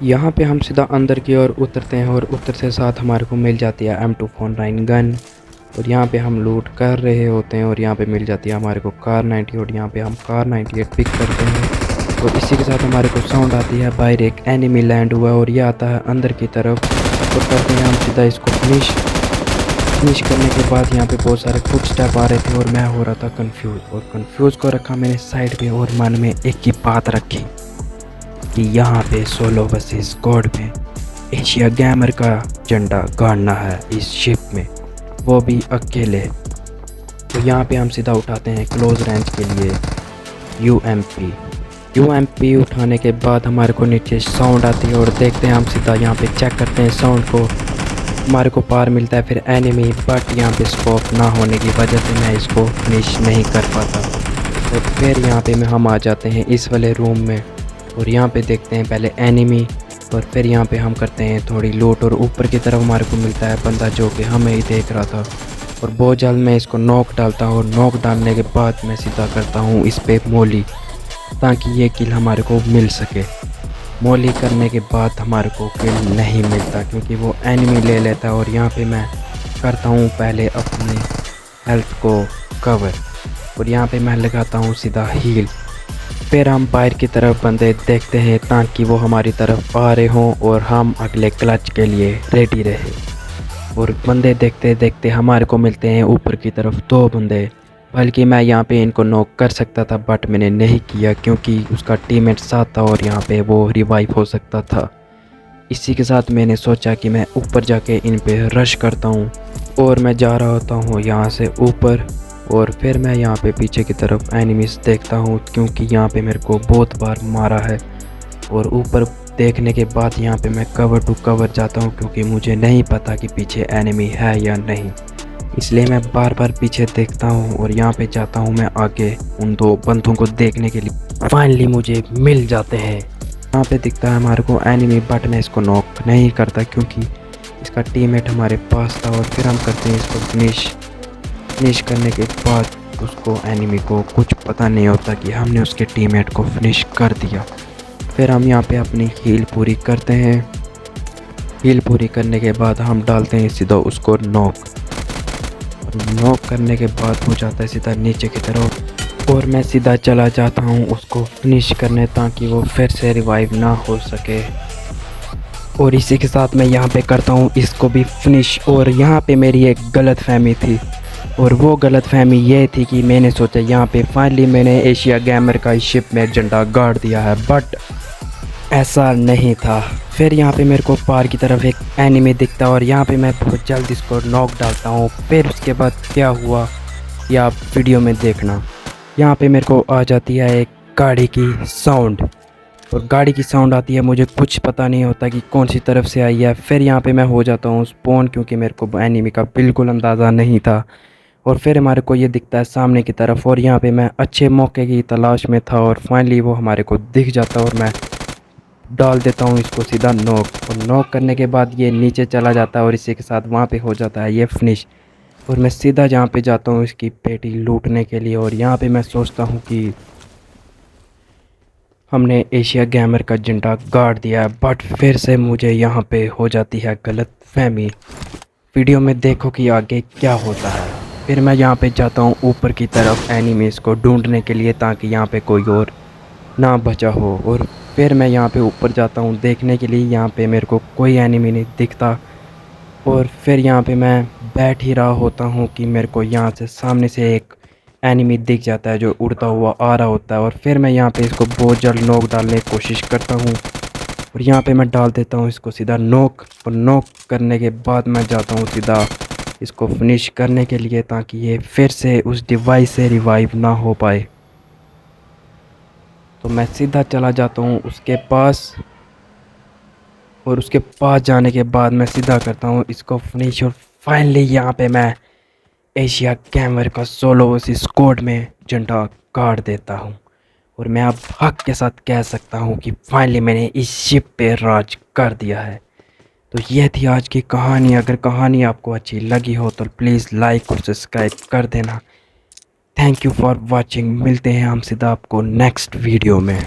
यहाँ पे हम सीधा अंदर की ओर उतरते हैं और उतरते साथ हमारे को मिल जाती है M249 गन। और यहाँ पे हम लूट कर रहे होते हैं और यहाँ पे मिल जाती है हमारे को कार 90 और यहाँ पे हम कार 98 पिक करते हैं। और इसी के साथ हमारे को साउंड आती है बाहर एक एनिमी लैंड हुआ और ये आता है अंदर की तरफ और करते हैं हम सीधा इसको फिनिश करने के बाद यहाँ पे बहुत सारे फुट स्टेप आ रहे थे और मैं हो रहा था कंफ्यूज को रखा मैंने साइड पे और मन में एक ही बात रखी कि यहाँ पे सोलो वर्सेस स्क्वाड में एशिया गेमर का झंडा गाड़ना है इस शिप में, वो भी अकेले। तो यहाँ पे हम सीधा उठाते हैं क्लोज रेंज के लिए यूएमपी उठाने के बाद हमारे को नीचे साउंड आती है और देखते हैं हम सीधा यहाँ पे चेक करते हैं साउंड को। हमारे को पार मिलता है फिर एनिमी, बट यहाँ पे स्कोप ना होने की वजह से मैं इसको फिनिश नहीं कर पाता। और फिर यहाँ पे हम आ जाते हैं इस वाले रूम में और यहाँ पे देखते हैं पहले एनिमी और फिर यहाँ पे हम करते हैं थोड़ी लूट और ऊपर की तरफ हमारे को मिलता है बंदा जो कि हमें ही देख रहा था। और बहुत जल्द मैं इसको नॉक डालता हूँ और नॉक डालने के बाद मैं सीधा करता हूँ इस पे मोली ताकि ये किल हमारे को मिल सके। मोली करने के बाद हमारे को किल नहीं मिलता क्योंकि वो एनिमी ले लेता है। और यहाँ पे मैं करता हूँ पहले अपनी हेल्थ को कवर और यहाँ पे मैं लगाता हूँ सीधा हील। फिर हम बाहर की तरफ बंदे देखते हैं ताकि वो हमारी तरफ आ रहे हों और हम अगले क्लच के लिए रेडी रहे। और बंदे देखते देखते हमारे को मिलते हैं ऊपर की तरफ 2 बंदे, बल्कि मैं यहाँ पे इनको नॉक कर सकता था बट मैंने नहीं किया क्योंकि उसका टीममेट साथ था और यहाँ पे वो रिवाइव हो सकता था। इसी के साथ मैंने सोचा कि मैं ऊपर जाके इन पे रश करता हूँ और मैं जा रहा होता हूँ यहाँ से ऊपर। और फिर मैं यहाँ पे पीछे की तरफ एनिमीज देखता हूँ क्योंकि यहाँ पे मेरे को बहुत बार मारा है। और ऊपर देखने के बाद यहाँ पे मैं कवर टू कवर जाता हूँ क्योंकि मुझे नहीं पता कि पीछे एनिमी है या नहीं, इसलिए मैं बार बार पीछे देखता हूँ और यहाँ पे जाता हूँ मैं आगे उन 2 बंदों को देखने के लिए। फाइनली मुझे मिल जाते हैं। यहाँ पे दिखता है हमारे को एनिमी बट मैं इसको नॉक नहीं करता क्योंकि इसका टीममेट हमारे पास था। और फिर हम करते हैं इसको फिनिश करने के बाद उसको एनिमी को कुछ पता नहीं होता कि हमने उसके टीममेट को फिनिश कर दिया। फिर हम यहाँ पे अपनी हील पूरी करते हैं। हील पूरी करने के बाद हम डालते हैं सीधा उसको नॉक करने के बाद हो जाता है सीधा नीचे की तरफ और मैं सीधा चला जाता हूँ उसको फिनिश करने ताकि वो फिर से रिवाइव ना हो सके। और इसी के साथ मैं यहाँ पे करता हूँ इसको भी फिनिश। और यहाँ पे मेरी एक गलत फहमी थी और वो गलत फहमी ये थी कि मैंने सोचा यहाँ पे फाइनली मैंने एशिया गेमर का शिप में झंडा गाड़ दिया है, बट ऐसा नहीं था। फिर यहाँ पे मेरे को पार की तरफ एक एनिमी दिखता है और यहाँ पे मैं बहुत जल्द इसको नॉक डालता हूँ। फिर उसके बाद क्या हुआ या आप वीडियो में देखना। यहाँ पे मेरे को आ जाती है एक गाड़ी की साउंड और गाड़ी की साउंड आती है, मुझे कुछ पता नहीं होता कि कौन सी तरफ से आई है। फिर यहाँ पे मैं हो जाता हूँ स्पॉन क्योंकि मेरे को एनिमी का बिल्कुल अंदाज़ा नहीं था। और फिर हमारे को ये दिखता है सामने की तरफ और यहाँ पे मैं अच्छे मौके की तलाश में था और फाइनली वो हमारे को दिख जाता और मैं डाल देता हूँ इसको सीधा नॉक। और नॉक करने के बाद ये नीचे चला जाता है और इसी के साथ वहाँ पे हो जाता है ये फिनिश। और मैं सीधा जहाँ पे जाता हूँ इसकी पेटी लूटने के लिए और यहाँ पे मैं सोचता हूँ कि हमने एशिया गेमर का झंडा गाड़ दिया है, बट फिर से मुझे यहाँ पे हो जाती है गलत फहमी। वीडियो में देखो कि आगे क्या होता है। फिर मैं यहाँ पे जाता हूँ ऊपर की तरफ एनिमीज़ को ढूंढने के लिए ताकि यहाँ पे कोई और ना बचा हो। और फिर मैं यहाँ पे ऊपर जाता हूँ देखने के लिए, यहाँ पे मेरे को कोई एनिमी नहीं दिखता। और फिर यहाँ पे मैं बैठ ही रहा होता हूँ कि मेरे को यहाँ से सामने से एक एनिमी दिख जाता है जो उड़ता हुआ आ रहा होता है। और फिर मैं यहाँ पे इसको बहुत जल्द नॉक डालने की कोशिश करता हूँ और यहाँ पे मैं डाल देता हूँ इसको सीधा नॉक। और नॉक करने के बाद मैं जाता हूँ सीधा इसको फिनिश करने के लिए ताकि ये फिर से उस डिवाइस से रिवाइव ना हो पाए। तो मैं सीधा चला जाता हूँ उसके पास और उसके पास जाने के बाद मैं सीधा करता हूँ इसको फिनिश। और फाइनली यहाँ पे मैं एशिया गेमर का सोलो वर्सेस स्क्वाड में झंडा गाड़ देता हूँ। और मैं अब हक के साथ कह सकता हूँ कि फाइनली मैंने इस शिप पे राज कर दिया है। तो यह थी आज की कहानी। अगर कहानी आपको अच्छी लगी हो तो प्लीज़ लाइक और सब्सक्राइब कर देना। Thank you for watching. मिलते हैं हम सीधा आपको नेक्स्ट वीडियो में।